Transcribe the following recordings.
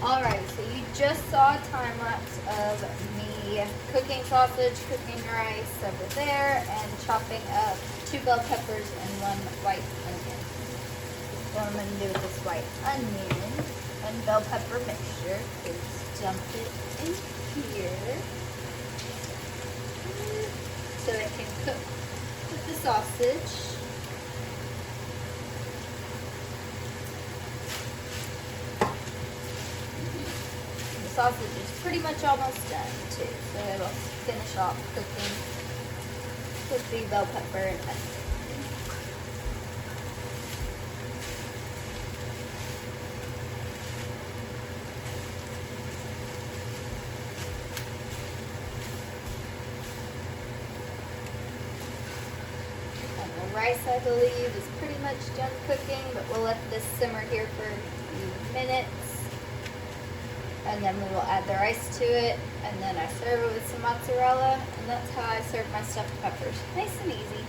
Alright, so you just saw a time lapse of me cooking sausage, cooking rice over there, and chopping up 2 bell peppers and 1 white onion. What I'm going to do with this white onion and bell pepper mixture is dump it in here so it can cook with the sausage. Sausage is pretty much almost done too, so it'll finish off cooking with the bell pepper and onion. And the rice, I believe, is pretty much done cooking, but we'll let this simmer here for a few minutes. And then we will add the rice to it, and then I serve it with some mozzarella, and that's how I serve my stuffed peppers. Nice and easy.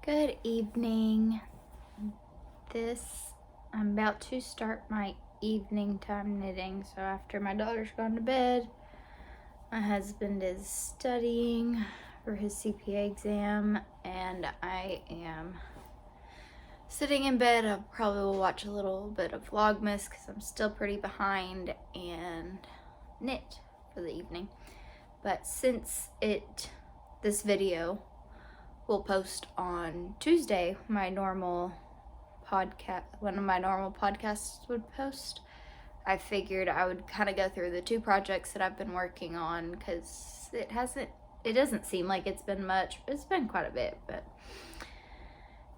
Good evening. I'm about to start my evening time knitting. So after my daughter's gone to bed, my husband is studying for his CPA exam, and I am sitting in bed. I probably will watch a little bit of Vlogmas because I'm still pretty behind, and knit for the evening. But since this video will post on Tuesday, one of my normal podcasts would post, I figured I would kind of go through the 2 projects that I've been working on, because it doesn't seem like it's been much. It's been quite a bit, but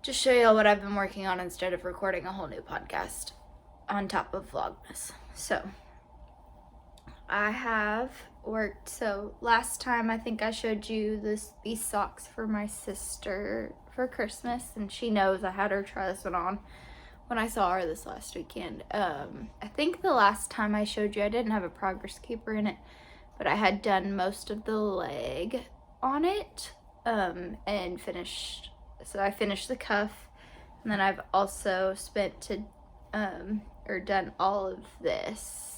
just show y'all what I've been working on instead of recording a whole new podcast on top of Vlogmas. So I have worked, so last time I think I showed you these socks for my sister for Christmas, and she knows I had her try this one on when I saw her this last weekend. I think the last time I showed you I didn't have a progress keeper in it, but I had done most of the leg on it and finished, so I finished the cuff, and then I've also done all of this.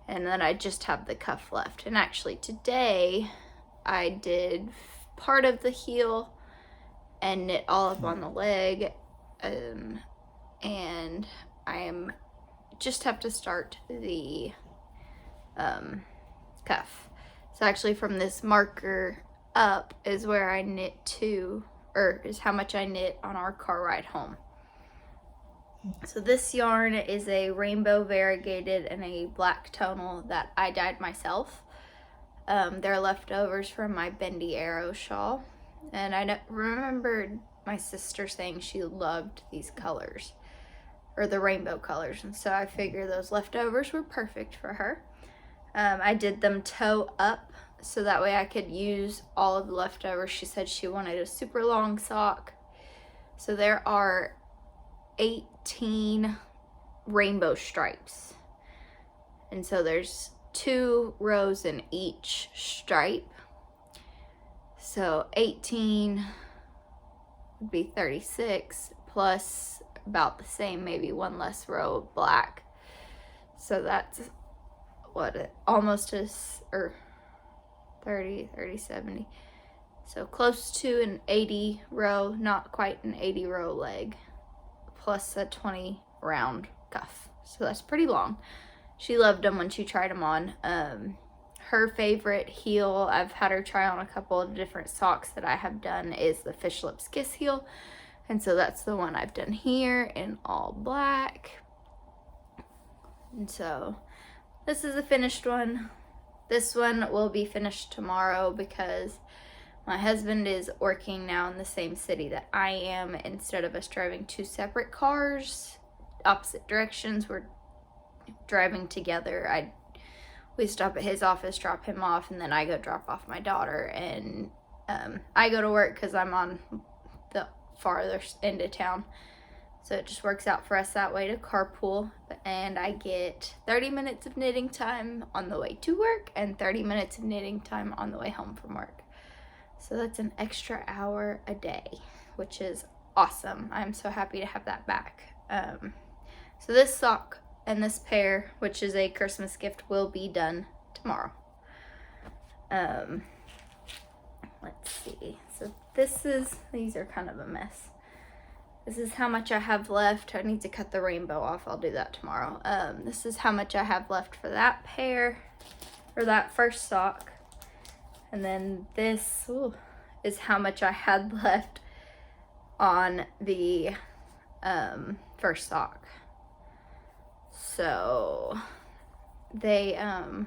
And then I just have the cuff left. And actually today I did part of the heel and knit all up on the leg. And I just have to start the cuff. So actually from this marker up is where I knit to, or is how much I knit on our car ride home. So this yarn is a rainbow variegated and a black tonal that I dyed myself. They're leftovers from my Bendy Arrow shawl. And I remembered my sister saying she loved these colors, or the rainbow colors. And so I figured those leftovers were perfect for her. I did them toe up, so that way I could use all of the leftovers. She said she wanted a super long sock. So there are 18 rainbow stripes, and so there's 2 rows in each stripe, so 18 would be 36 plus about the same, maybe 1 less row of black. So that's what it almost is, or 30, 30, 70. So close to an 80 row, not quite an 80 row leg, plus a 20 round cuff. So that's pretty long. She loved them when she tried them on. Her favorite heel, I've had her try on a couple of different socks that I have done, is the Fish Lips Kiss heel. And so that's the one I've done here in all black. And so this is a finished one. This one will be finished tomorrow because my husband is working now in the same city that I am. Instead of us driving two separate cars, opposite directions, we're driving together. We stop at his office, drop him off, and then I go drop off my daughter. And I go to work because I'm on the farther end of town. So it just works out for us that way to carpool. And I get 30 minutes of knitting time on the way to work and 30 minutes of knitting time on the way home from work. So that's an extra hour a day, which is awesome. I'm so happy to have that back. So this sock and this pair, which is a Christmas gift, will be done tomorrow. Let's see. So these are kind of a mess. This is how much I have left. I need to cut the rainbow off. I'll do that tomorrow. This is how much I have left for that pair, or that first sock. And then this is how much I had left on the first sock. So I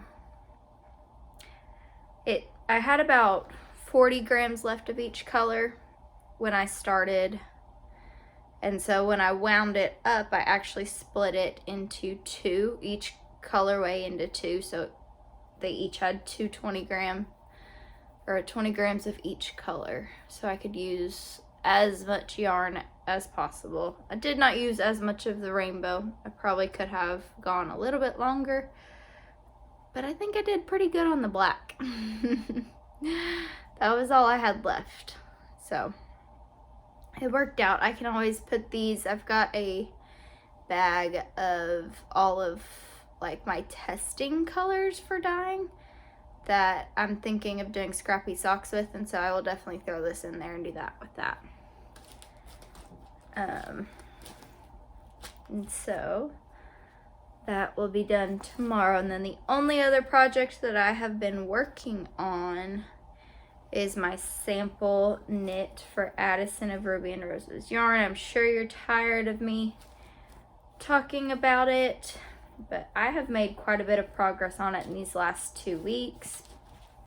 had about 40 grams left of each color when I started. And so when I wound it up, I actually split it into two, each colorway into two. So they each had 20 grams of each color. So I could use as much yarn as possible. I did not use as much of the rainbow. I probably could have gone a little bit longer, but I think I did pretty good on the black. That was all I had left. So it worked out. I can always put these, I've got a bag of all of like my testing colors for dyeing that I'm thinking of doing scrappy socks with, and so I will definitely throw this in there and do that with that. And so that will be done tomorrow. And then the only other project that I have been working on is my sample knit for Addison of Ruby and Roses yarn. I'm sure you're tired of me talking about it, but I have made quite a bit of progress on it in these last 2 weeks.